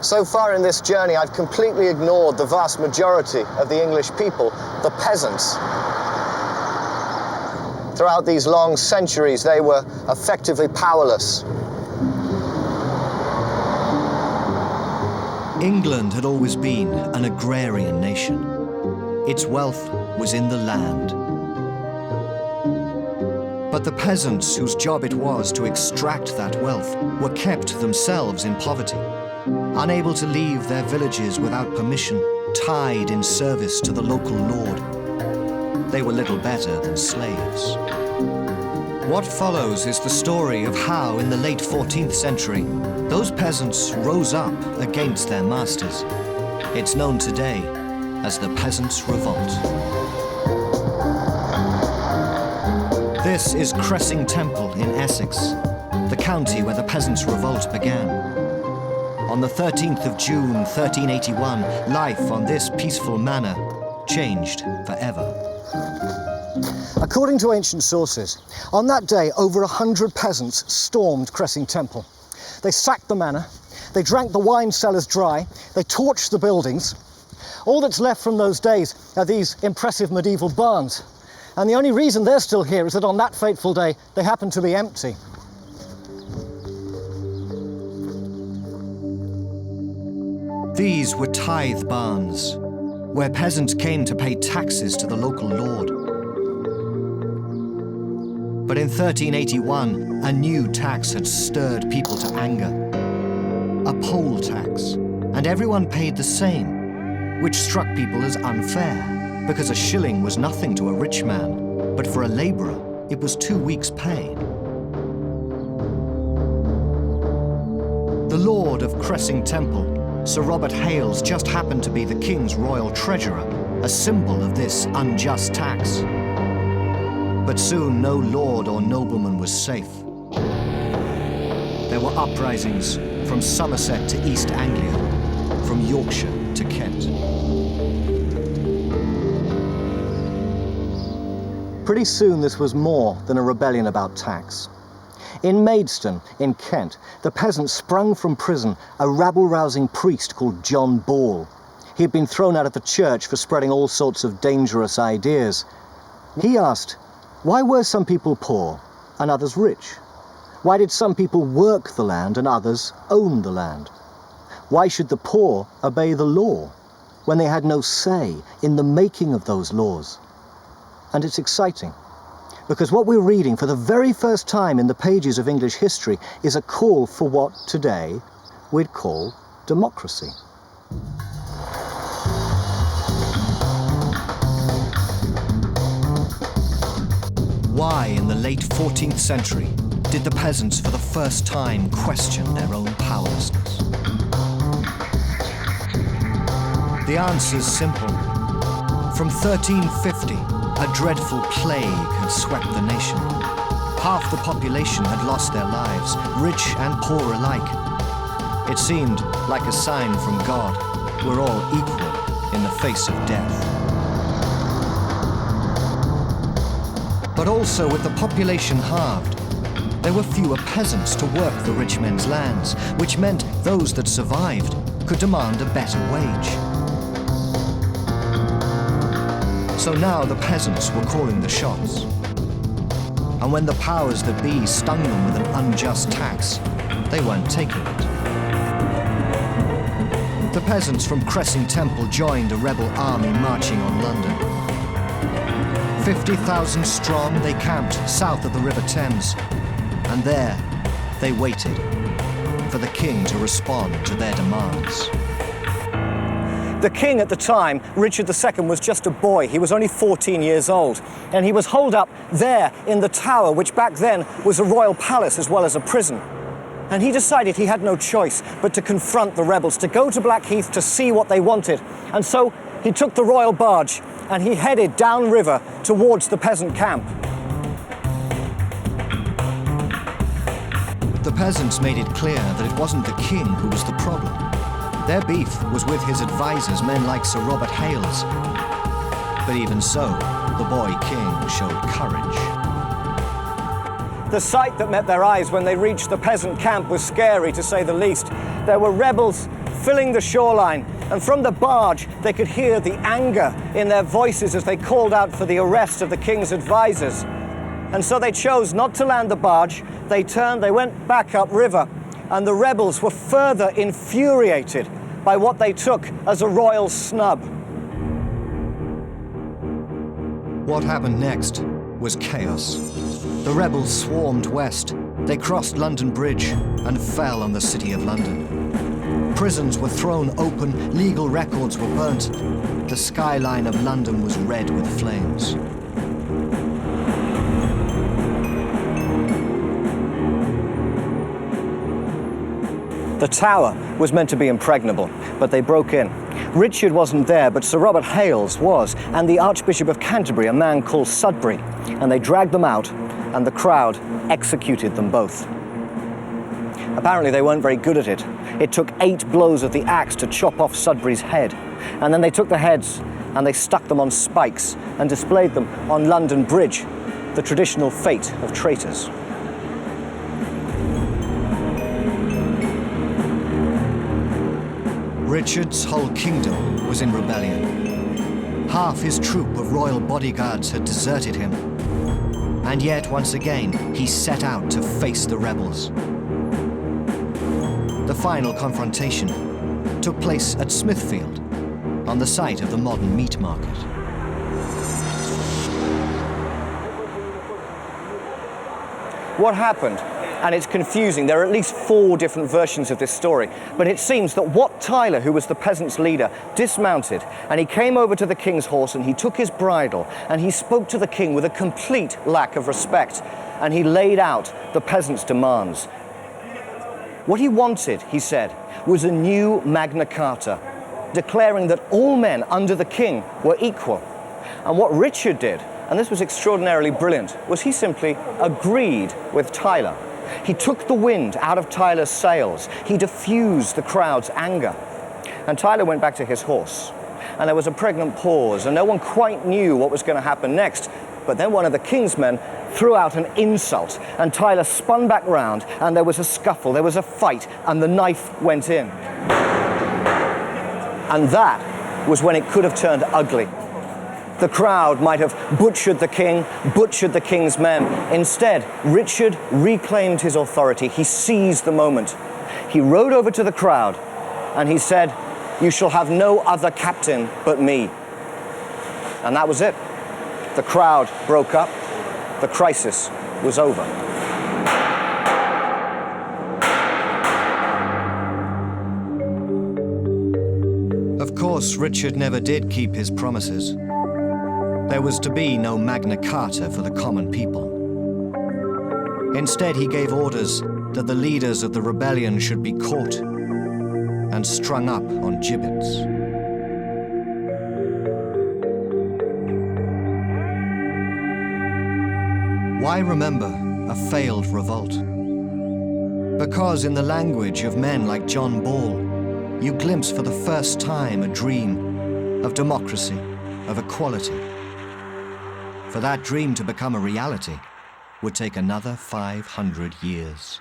So far in this journey, I've completely ignored the vast majority of the English people, the peasants. Throughout these long centuries, they were effectively powerless. England had always been an agrarian nation. Its wealth was in the land. But the peasants whose job it was to extract that wealth were kept themselves in poverty, unable to leave their villages without permission, tied in service to the local lord. They were little better than slaves. What follows is the story of how, in the late 14th century, those peasants rose up against their masters. It's known today as the Peasants Revolt. This is Cressing Temple in Essex, the county where the Peasants' Revolt began. On the 13th of June, 1381, life on this peaceful manor changed forever. According to ancient sources, on that day, over 100 peasants stormed Cressing Temple. They sacked the manor, they drank the wine cellars dry, they torched the buildings. All that's left from those days are these impressive medieval barns. And the only reason they're still here is that on that fateful day, they happened to be empty. These were tithe barns, where peasants came to pay taxes to the local lord. But in 1381, a new tax had stirred people to anger. A poll tax, and everyone paid the same, which struck people as unfair, because a shilling was nothing to a rich man, but for a labourer, it was 2 weeks' pay. The lord of Cressing Temple, Sir Robert Hales, just happened to be the king's royal treasurer, a symbol of this unjust tax. But soon no lord or nobleman was safe. There were uprisings from Somerset to East Anglia, from Yorkshire to Kent. Pretty soon this was more than a rebellion about tax. In Maidstone, in Kent, the peasants sprung from prison a rabble-rousing priest called John Ball. He had been thrown out of the church for spreading all sorts of dangerous ideas. He asked, why were some people poor and others rich? Why did some people work the land and others own the land? Why should the poor obey the law when they had no say in the making of those laws? And it's exciting, because what we're reading for the very first time in the pages of English history is a call for what today we'd call democracy. Why, in the late 14th century, did the peasants for the first time question their own powerlessness? The answer's simple. From 1350, a dreadful plague had swept the nation. Half the population had lost their lives, rich and poor alike. It seemed like a sign from God. We're all equal in the face of death. But also, with the population halved, there were fewer peasants to work the rich men's lands, which meant those that survived could demand a better wage. So now the peasants were calling the shots. And when the powers that be stung them with an unjust tax, they weren't taking it. The peasants from Cressing Temple joined a rebel army marching on London. 50,000 strong, they camped south of the River Thames. And there, they waited for the king to respond to their demands. The king at the time, Richard II, was just a boy. He was only 14 years old. And he was holed up there in the Tower, which back then was a royal palace as well as a prison. And he decided he had no choice but to confront the rebels, to go to Blackheath to see what they wanted. And so he took the royal barge and he headed downriver towards the peasant camp. The peasants made it clear that it wasn't the king who was the problem. Their beef was with his advisors, men like Sir Robert Hales. But even so, the boy king showed courage. The sight that met their eyes when they reached the peasant camp was scary, to say the least. There were rebels filling the shoreline, and from the barge they could hear the anger in their voices as they called out for the arrest of the king's advisors. And so they chose not to land the barge. They turned, they went back upriver, and the rebels were further infuriated by what they took as a royal snub. What happened next was chaos. The rebels swarmed west. They crossed London Bridge and fell on the City of London. Prisons were thrown open, legal records were burnt. The skyline of London was red with flames. The tower was meant to be impregnable, but they broke in. Richard wasn't there, but Sir Robert Hales was, and the Archbishop of Canterbury, a man called Sudbury, and they dragged them out, and the crowd executed them both. Apparently they weren't very good at it. It took 8 blows of the axe to chop off Sudbury's head, and then they took the heads and they stuck them on spikes and displayed them on London Bridge, the traditional fate of traitors. Richard's whole kingdom was in rebellion. Half his troop of royal bodyguards had deserted him. And yet, once again, he set out to face the rebels. The final confrontation took place at Smithfield, on the site of the modern meat market. What happened? And it's confusing. There are at least 4 different versions of this story. But it seems that Wat Tyler, who was the peasants' leader, dismounted, and he came over to the king's horse and he took his bridle and he spoke to the king with a complete lack of respect, and he laid out the peasants' demands. What he wanted, he said, was a new Magna Carta, declaring that all men under the king were equal. And what Richard did, and this was extraordinarily brilliant, was he simply agreed with Tyler. He took the wind out of Tyler's sails. He diffused the crowd's anger. And Tyler went back to his horse. And there was a pregnant pause, and no one quite knew what was going to happen next. But then one of the king's men threw out an insult, and Tyler spun back round, and there was a scuffle, there was a fight, and the knife went in. And that was when it could have turned ugly. The crowd might have butchered the king, butchered the king's men. Instead, Richard reclaimed his authority. He seized the moment. He rode over to the crowd and he said, "You shall have no other captain but me." And that was it. The crowd broke up. The crisis was over. Of course, Richard never did keep his promises. There was to be no Magna Carta for the common people. Instead, he gave orders that the leaders of the rebellion should be caught and strung up on gibbets. Why remember a failed revolt? Because in the language of men like John Ball, you glimpse for the first time a dream of democracy, of equality. For that dream to become a reality would take another 500 years.